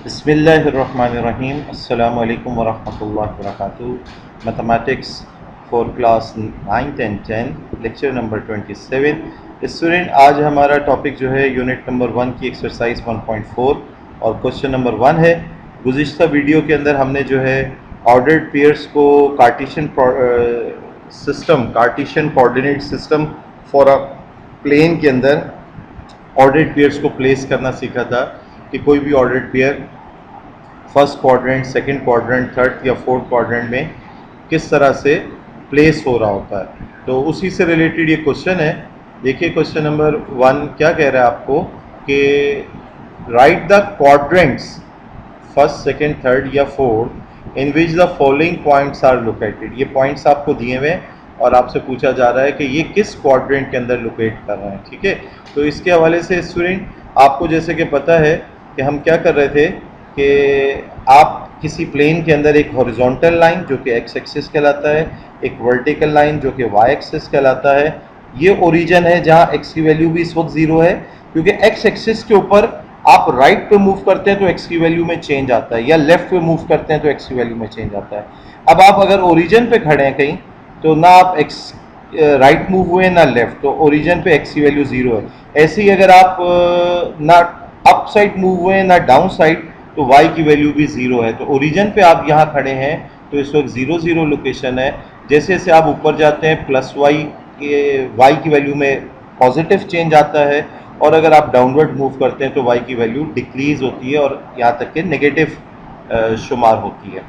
बिस्मिल्लाहिर्रहमानिर्रहीम अस्सलामु अलैकुम वरहमतुल्लाहि वबरकातुहू। Mathematics for class 9th and 10 lecture number 27। Student, आज हमारा टॉपिक जो है यूनिट नंबर 1 की एक्सरसाइज 1.4 और क्वेश्चन नंबर 1 है। गुज़िश्ता वीडियो के अंदर हमने जो है ऑर्डर्ड पेयर्स को Cartesian coordinate system for a plane के अंदर ऑर्डर्ड पेयर्स को प्लेस करना सीखा था कि कोई भी ordered pair first quadrant, second quadrant, third या फोर्थ क्वाड्रेंट में किस तरह से प्लेस हो रहा होता है। तो उसी से रिलेटेड ये क्वेश्चन है। देखिए क्वेश्चन नंबर 1 क्या कह रहा है आपको कि write the quadrants first, second, third या fourth in which the following points are located. ये पॉइंट्स आपको दिए हुए और आपसे पूछा जा रहा है कि ये किस क्वाड्रेंट के अंदर लोकेट कर रहे हैं। ठीक है, तो इसके हवाले से स्टूडेंट आपको जैसे कि पता है कि हम क्या कर रहे थे कि आप किसी प्लेन के अंदर एक हॉरिजॉन्टल लाइन जो कि एक्स एक्सिस कहलाता है, एक वर्टिकल लाइन जो कि वाई एक्सिस कहलाता है। ये ओरिजिन है जहाँ एक्स की वैल्यू भी इस वक्त ज़ीरो है, क्योंकि एक्स एक्सिस के ऊपर आप राइट पे मूव करते हैं तो एक्स की वैल्यू में चेंज आता है, या लेफ्ट पे मूव करते हैं तो एक्स की वैल्यू में चेंज आता है। अब आप अगर ओरिजिन पे खड़े हैं कहीं, तो ना आप एक्स राइट मूव हुए ना लेफ्ट, तो ओरिजिन पे एक्स की वैल्यू ज़ीरो है। ऐसे ही अगर आप ना अप साइड मूव हुए ना डाउन साइड, तो y की वैल्यू भी ज़ीरो है। तो ओरिजिन पे आप यहाँ खड़े हैं तो इस वक्त 0 0 लोकेशन है। जैसे जैसे आप ऊपर जाते हैं प्लस वाई के y की वैल्यू में पॉजिटिव चेंज आता है, और अगर आप डाउनवर्ड मूव करते हैं तो y की वैल्यू डिक्रीज होती है और यहाँ तक कि नेगेटिव शुमार होती है।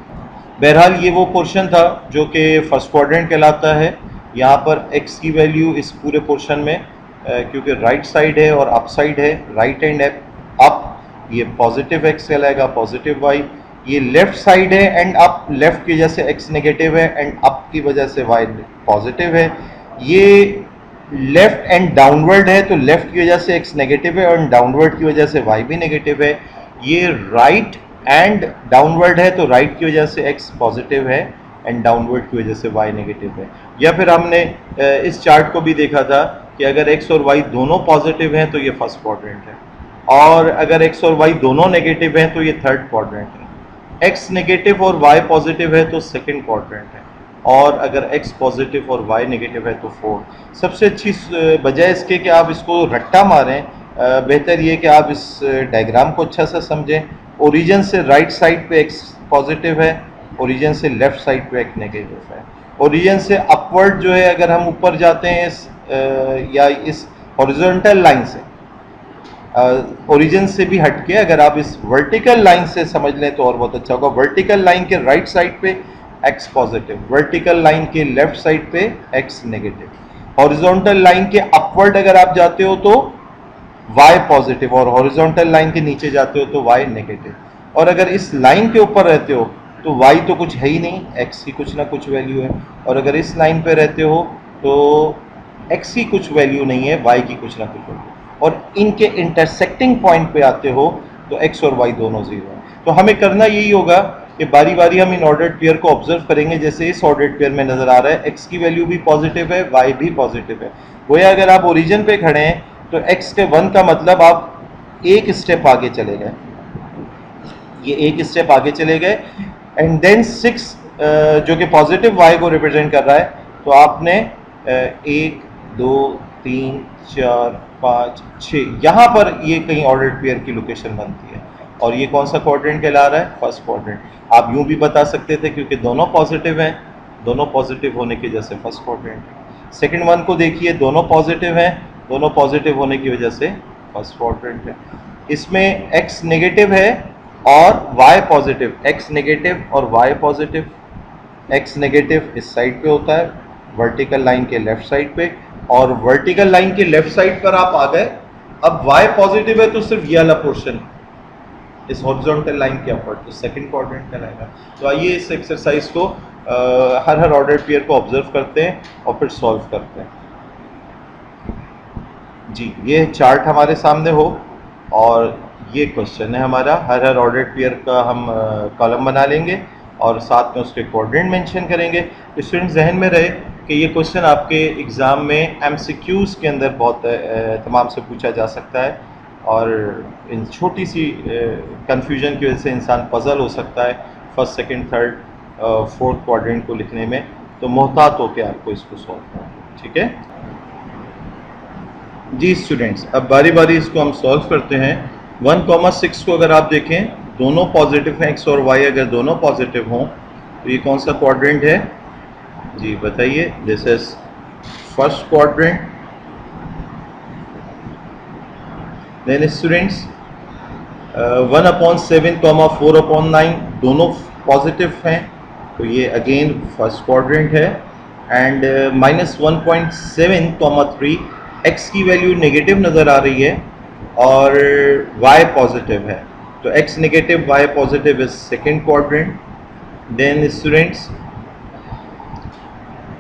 बहरहाल ये वो पोर्शन था जो कि फर्स्ट क्वाड्रेंट कहलाता है। यहाँ पर x की वैल्यू इस पूरे पोर्शन में क्योंकि राइट साइड है और अप साइड है, राइट एंड अप, ये पॉजिटिव एक्स कहलाएगा, पॉजिटिव वाई। ये लेफ्ट साइड है एंड अप, लेफ्ट की वजह से एक्स नेगेटिव है एंड अप की वजह से वाई पॉजिटिव है। ये लेफ्ट एंड डाउनवर्ड है, तो लेफ्ट की वजह से एक्स नेगेटिव है और डाउनवर्ड की वजह से वाई भी नेगेटिव है। ये राइट एंड डाउनवर्ड है, तो राइट की वजह से एक्स पॉजिटिव है एंड डाउनवर्ड की वजह से वाई नेगेटिव है। या फिर हमने इस चार्ट को भी देखा था कि अगर एक्स और वाई दोनों पॉजिटिव हैं तो ये फर्स्ट क्वाड्रेंट है, और अगर एक्स और वाई दोनों नेगेटिव हैं तो ये थर्ड क्वाड्रेंट है। एक्स नेगेटिव और वाई पॉजिटिव है तो सेकंड क्वाड्रेंट है, और अगर एक्स पॉजिटिव और वाई नेगेटिव है तो फोर्थ। सबसे अच्छी बजाय इसके कि आप इसको रट्टा मारें, बेहतर ये कि आप इस डायग्राम को अच्छा सा समझें। ओरिजिन से राइट साइड पे एक्स पॉजिटिव है, ओरिजिन से लेफ्ट साइड पे एक्स नेगेटिव है। ओरिजिन से अपवर्ड जो है, अगर हम ऊपर जाते हैं या इस हॉरिजॉन्टल लाइन से, ओरिजिन से भी हटके अगर आप इस वर्टिकल लाइन से समझ लें तो और बहुत अच्छा होगा। वर्टिकल लाइन के राइट साइड पे एक्स पॉजिटिव, वर्टिकल लाइन के लेफ्ट साइड पे एक्स नेगेटिव। हॉरिजॉन्टल लाइन के अपवर्ड अगर आप जाते हो तो वाई पॉजिटिव, और हॉरिजॉन्टल लाइन के नीचे जाते हो तो वाई नेगेटिव। और अगर इस लाइन के ऊपर रहते हो तो वाई तो कुछ है ही नहीं, एक्स की कुछ ना कुछ वैल्यू है, और अगर इस लाइन पे रहते हो तो एक्स की कुछ वैल्यू नहीं है, वाई की कुछ ना कुछ वैल्यू, और इनके इंटरसेक्टिंग पॉइंट पे आते हो तो एक्स और वाई दोनों जीरो हैं। तो हमें करना यही होगा कि बारी बारी हम इन ऑर्डर्ड पेयर को ऑब्जर्व करेंगे। जैसे इस ऑर्डर्ड पेयर में नजर आ रहा है एक्स की वैल्यू भी पॉजिटिव है, वाई भी पॉजिटिव है। गोया अगर आप ओरिजिन पे खड़े हैं तो एक्स के 1 का मतलब आप एक स्टेप आगे चले गए, ये एक स्टेप आगे चले गए, एंड देन 6 जो कि पॉजिटिव वाई को रिप्रेजेंट कर रहा है, तो आपने 1 2 3 4 5 6 यहाँ पर ये कहीं ऑर्डर्ड पेयर की लोकेशन बनती है, और ये कौन सा क्वाड्रेंट कहला रहा है? First quadrant. आप यूं भी बता सकते थे क्योंकि दोनों पॉजिटिव हैं, दोनों पॉजिटिव होने की वजह से फर्स्ट क्वाड्रेंट है। सेकेंड वन को देखिए, दोनों पॉजिटिव हैं, दोनों पॉजिटिव होने की वजह से फर्स्ट क्वाड्रेंट है। इसमें एक्स नेगेटिव है और वाई पॉजिटिव, एक्स नेगेटिव और वाई पॉजिटिव। एक्स नेगेटिव इस साइड पे होता है, वर्टिकल लाइन के लेफ्ट साइड पे, और वर्टिकल लाइन के लेफ्ट साइड पर आप आ गए। अब वाई पॉजिटिव है तो सिर्फ ये वाला पोर्शन इस हॉरिजॉन्टल लाइन के अपर, तो सेकंड क्वाड्रेंट कहलाएगा। तो आइए इस एक्सरसाइज को हर ऑर्डर पेयर को ऑब्जर्व करते हैं और फिर सॉल्व करते हैं। जी, ये चार्ट हमारे सामने हो और ये क्वेश्चन है हमारा। हर ऑर्डर पेयर का हम कॉलम बना लेंगे और साथ में उसके कोऑर्डिनेट मेंशन करेंगे। स्टूडेंट जहन में रहे कि ये क्वेश्चन आपके एग्ज़ाम में एमसीक्यूज़ के अंदर बहुत तमाम से पूछा जा सकता है। और इन छोटी सी कंफ्यूजन की वजह से इंसान पजल हो सकता है first second third fourth quadrant को लिखने में, तो मोहतात होकर आपको इसको सॉल्व करना है, ठीक है जी स्टूडेंट्स। अब बारी बारी इसको हम सॉल्व करते हैं। 1,6 को अगर आप देखें दोनों पॉजिटिव हैं, x और y अगर दोनों पॉजिटिव हों तो ये कौन सा क्वाड्रेंट है जी बताइए। This is first quadrant. Then students 1/7, 4/9 दोनों पॉजिटिव हैं तो ये अगेन फर्स्ट क्वाड्रेंट है। एंड -1.7, 3 x की वैल्यू नेगेटिव नज़र आ रही है और y पॉजिटिव है, तो x negative y positive is second quadrant. Then students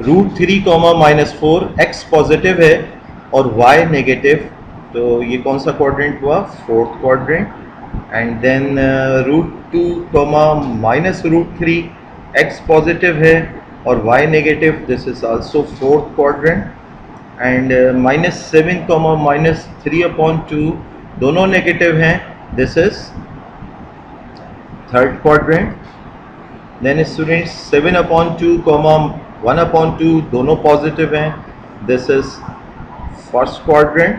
√3, -4 x positive है और y नेगेटिव, तो ये कौन सा क्वाड्रेंट हुआ fourth quadrant. And then √2, -√3 x positive है और y negative, this is also fourth quadrant. And -7, -3/2 दोनों नेगेटिव हैं, this is third quadrant. Then students 7/2, 1/2 दोनों पॉजिटिव हैं, this is first quadrant.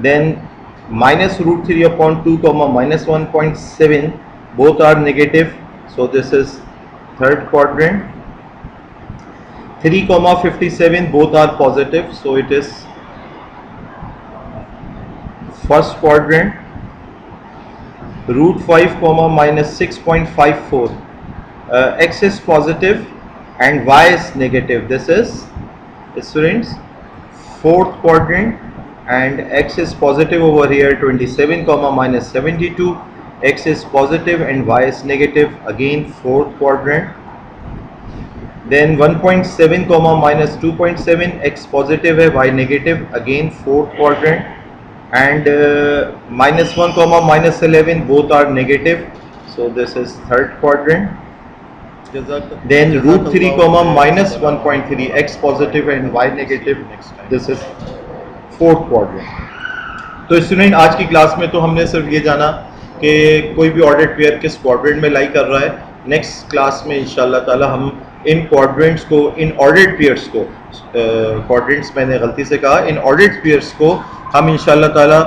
Then -√3/2, -1.7 both are negative, so this is third quadrant. 3,57 both are positive, so it is first quadrant. √5, -6.54 x is positive and y is negative, this is students fourth quadrant. And x is positive over here 27, -72 x is positive and y is negative, again fourth quadrant. Then 1.7, -2.7 x positive है y negative, again fourth quadrant. And -1, -11 both are negative, so this is third quadrant. Then √3, -1.3 x positive and y negative, this is fourth quadrant. तो student आज की class में तो हमने सिर्फ ये जाना कि कोई भी ऑर्डर्ड पेयर किस क्वाड्रेंट में लाई कर रहा है। नेक्स्ट क्लास में इंशाल्लाह ताला हम इन क्वाड्रेंट्स को, इन ऑर्डर्ड पेयर्स को, क्वाड्रेंट्स मैंने गलती से कहा, इन ऑर्डर्ड पेयर्स को हम इंशाल्लाह ताला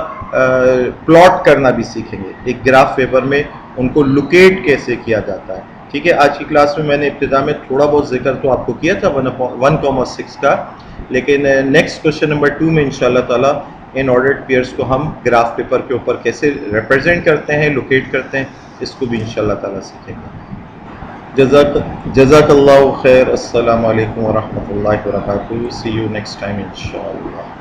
प्लॉट करना भी सीखेंगे। एक ग्राफ पेपर में उनको लोकेट कैसे किया जाता है, ठीक है। आज की क्लास में मैंने इब्तिदा में थोड़ा बहुत जिक्र तो आपको किया था 1,6 का, लेकिन नेक्स्ट क्वेश्चन नंबर 2 में इंशाल्लाह ताला इन ऑर्डर्ड पेयर्स को हम ग्राफ पेपर के ऊपर कैसे रिप्रेजेंट करते हैं, लोकेट करते हैं, इसको भी इंशाल्लाह ताला सीखेंगे। जज़ाकल्लाहु खैर। अस्सलामु अलैकुम व रहमतुल्लाहि व बरकातुहू। सी यू नेक्स्ट टाइम इंशाल्लाह।